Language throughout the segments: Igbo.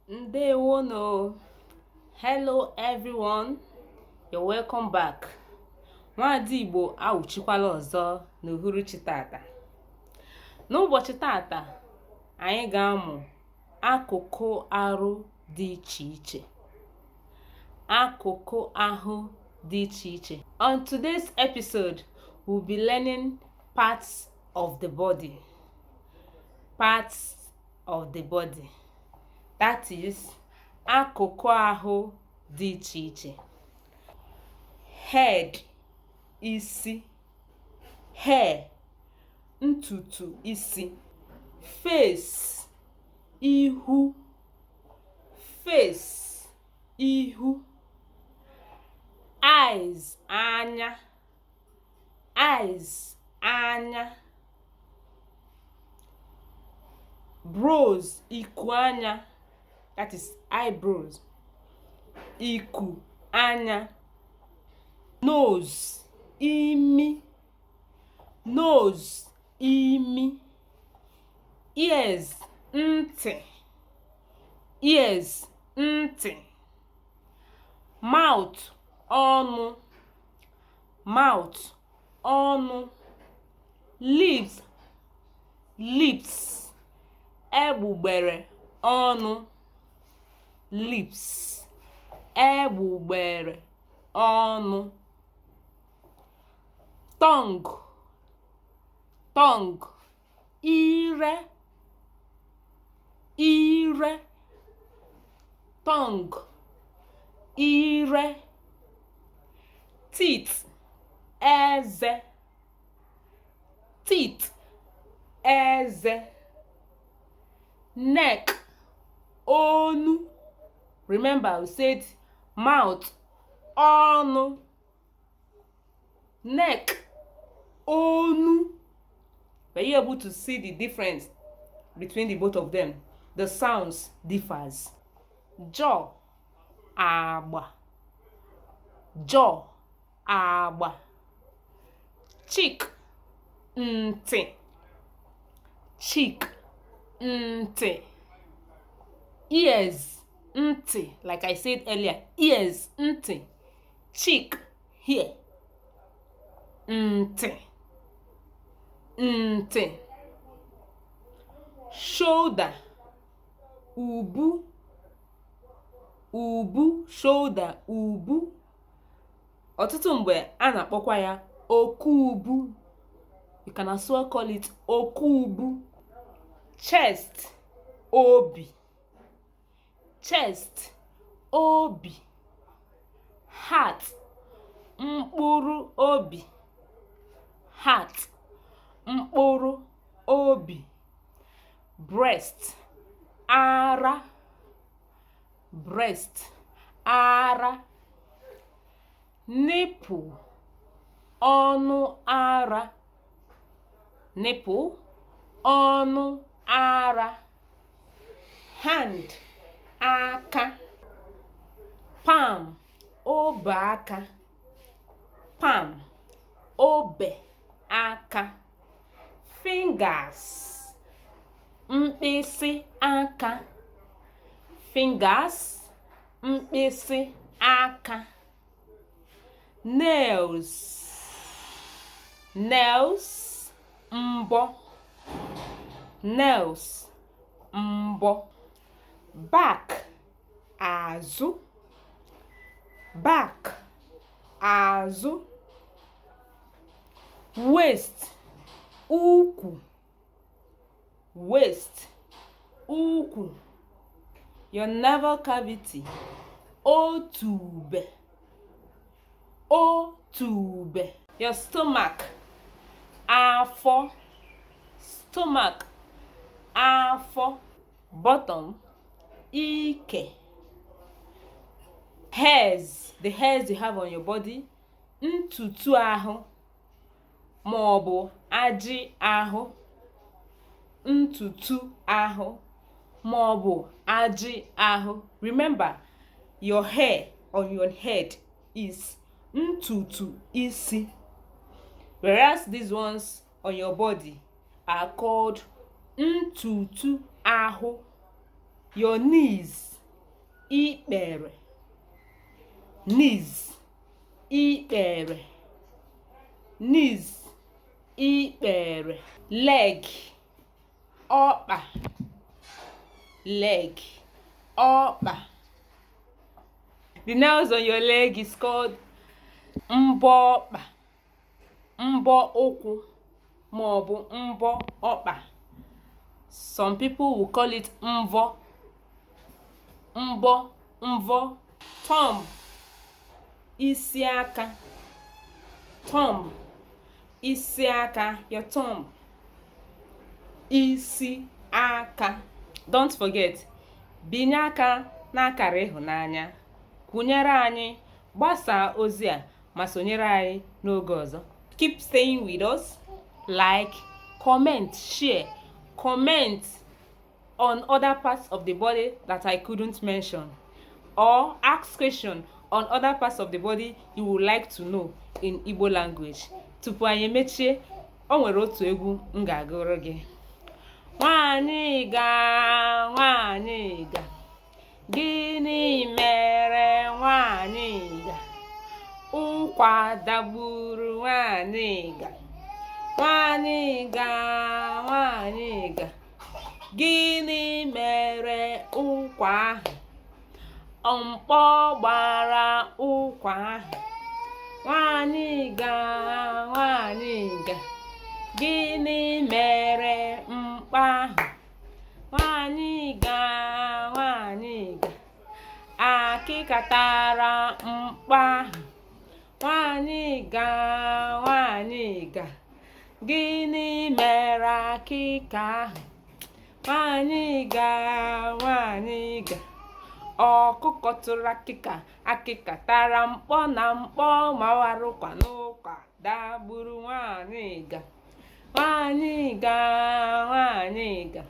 Ndewono. Hello everyone, you're welcome back. Nwadi Igbo awụchikwala ọzọ n'uhuruchi tata. N'ụbọchị tata, anyị ga-amụ akụkụ arụ dị iche iche. Akụkụ ahụ dị iche iche. On today's episode, we'll be learning parts of the body. Parts of the body. That is akụkụ ahụ dị iche iche. Head, isi. Hair, ntutu isi. Face, ihu. Face, ihu. Eyes, anya. Eyes, anya. Brows, iku anya. That is eyebrows. Iku anya. Nose, imi. Nose, imi. Ears, ntị. Ears, ntị. Mouth, ọnụ. Mouth, ọnụ. Lips, lips. Egbugbere ọnụ. Lips, egbugbere ọnụ. Tongue, tongue. Ire, ire. Tongue, ire. Teeth, eze. Teeth, eze. Neck, onu. Remember, we said mouth, ọnụ. Neck, onu. Were you able to see the difference between the both of them? The sounds differs. Jaw, agba. Jaw, agba. Cheek, ntị. Cheek, ntị. Ears, ntị. Like I said earlier, ears, ntị. Cheek, here. Ntị. Ntị. Shoulder, ubu. Ubu, shoulder, ubu. Ọtụtụ mgbe a na-akpọkwa ya oku ubu. You can also call it oku ubu. Chest, obi. Chest, obi. Heart, mkpụrụ obi. Heart, mkpụrụ obi. Breast, ara. Breast, ara. Nipple, ọnụ ara. Nipple, ọnụ ara. Hand, aka. Palm, obe aka. Palm, obe aka. Fingers, mkpịsị aka. Fingers, mkpịsị aka. Nails, nails, mbọ. Nails, mbọ. Back, azụ. Back, azụ. Waist, ukwu. Waist, ukwu. Your navel cavity, otube. Otube. Your stomach, afọ. Stomach, afọ. Bottom, ike. Hairs, the hairs you have on your body. Ntutu ahụ ma ọ bụ ajị ahụ. Ntutu ahụ ma ọ bụ ajị ahụ. Remember, your hair on your head is ntutu isi, whereas these ones on your body are called ntutu ahụ. Your knees ikpere, knees, ikpere, knees, ikpere. Leg, ọkpa, leg, ọkpa. The nails on your leg is called mbọ ọkpa, mbọ ụkwụ, maọbụ mbọ ọkpa. Some people will call it mvọ, mbọ, mvọ. Thumb, isi aka, thumb, isi aka, your thumb, isi aka. Don't forget, binye aka n'akara ịhụnanya, kwụnyere anyị, gbasaa ozi a ma sonyere anyị n'oge ọzọ. Keep staying with us. Like, comment, share, comment on other parts of the body that I couldn't mention, or ask question on other parts of the body you would like to know in Igbo language. Tupu anyị emechie, o nwere otu egwu m ga-agụrụ gị. Nwanyị ga, nwanyị ga, gịnị mere nwanyị ga? Ụkwa dagburu nwanyị ga. Nwanyị ga, nwanyị ga, gịnị mere ụkwa ahụ? Mkpọ gbara ụkwa ahụ. Nwanyị ga, nwanyị ga, gịnị mere mkpọ ahụ? Nwanyị ga, nwanyị ga, akịka tara mkpọ ahụ. Nwanyị ga, nwanyị ga, gịnị mere akịka ahụ? Nwanyị ga, nwanyị ga, ọkụkọ tụrụ akịka, akịka tara mkpọ na mkpọ mawarụkwa n'ụkwa dagburu nwanyị ga. Nwanyị ga, nwanyị ga,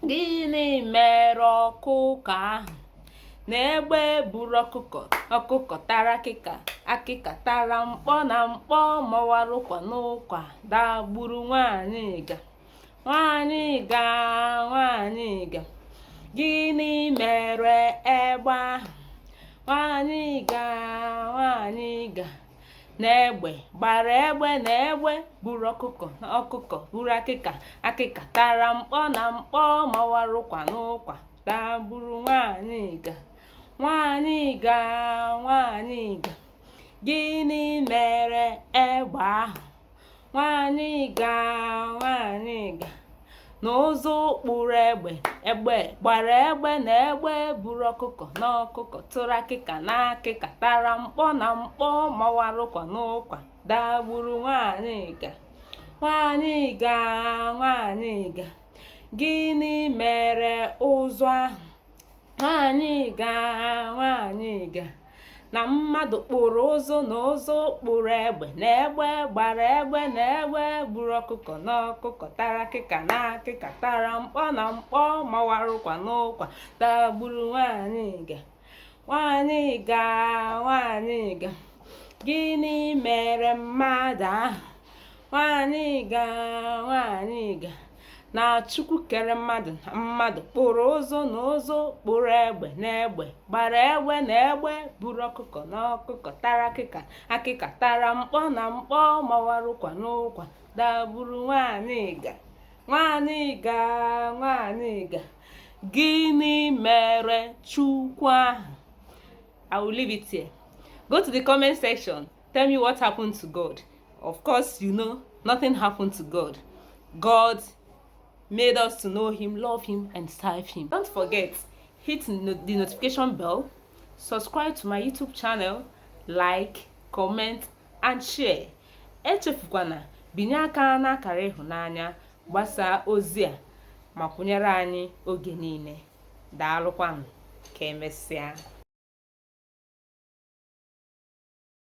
gịnị mere ọkụkọ ahụ? N'egbe buru ọkụkọ, ọkụkọ tara akịka, akịka tara mkpọ na mkpọ mawarụkwa n'ụkwa dagburu nwanyị ga. Nwanyị ga, nwanyị ga, gịnị mere egbe ahụ? Nwanyị ga, nwanyị ga, n'egbe gbara egbe, n'egbe buru ọkụkọ, ọkụkọ buru akịka, akịka tara mkpọ na mkpọ mawarụkwa n'ụkwa dagburu nwanyị ga. Nwanyị ga, nwanyị ga, gịnị mere egbe ahụ? Nwanyị ga, nwanyị ga, n'ụzọ kpụrụ egbe, egbe gbara egbe, na egbe buru ọkụkọ, na ọkụkọ tụrụ akịka, na akịka tara mkpọ na mkpọ mawarụkwa n'ụkwa dagburu nwanyị ga. Nwanyị ga, nwanyị ga, gịnị mere ụzọ ahụ? Nwanyị ga, nwanyị ga, na mmadụ kpụrụ ụzọ, na ụzọ kpụrụ egbe, na egbe gbara egbe, na egbe buru ọkụkọ, na ọkụkọ tara akịka, na akịka tara mkpọ na mkpọ mawarụkwa n'ụkwa dagburu nwanyị ga. Nwanyị ga, nwanyị ga, gịnị mere mmadụ ahụ? Nwanyị ga, nwanyị ga, na Chukwu kere mmadụ, na mmadụ kpụrụ ụzọ, na ụzọ kpụrụ egbe, na egbe gbara egbe, na egbe buru ọkụkọ, na ọkụkọ tara akịka, akịka tara mkpọ na mkpọ mawarụkwa n'ụkwa dagburu nwanyị ga. Nwanyị ga, nwanyị ga, gịnị mere Chukwu ahụ? I will leave it here. Go to the comment section. Tell me what happened to God. Of course, you know, nothing happened to God. God made us to know him, love him, and serve him. Don't forget, hit the notification bell, subscribe to my YouTube channel, like, comment, and share. Echefukwana, binye aka n'akara ịhụnanya, gbasaa ozi a, ma kwụnyere anyị oge niile. Daalụkwanụ, ka emesịa.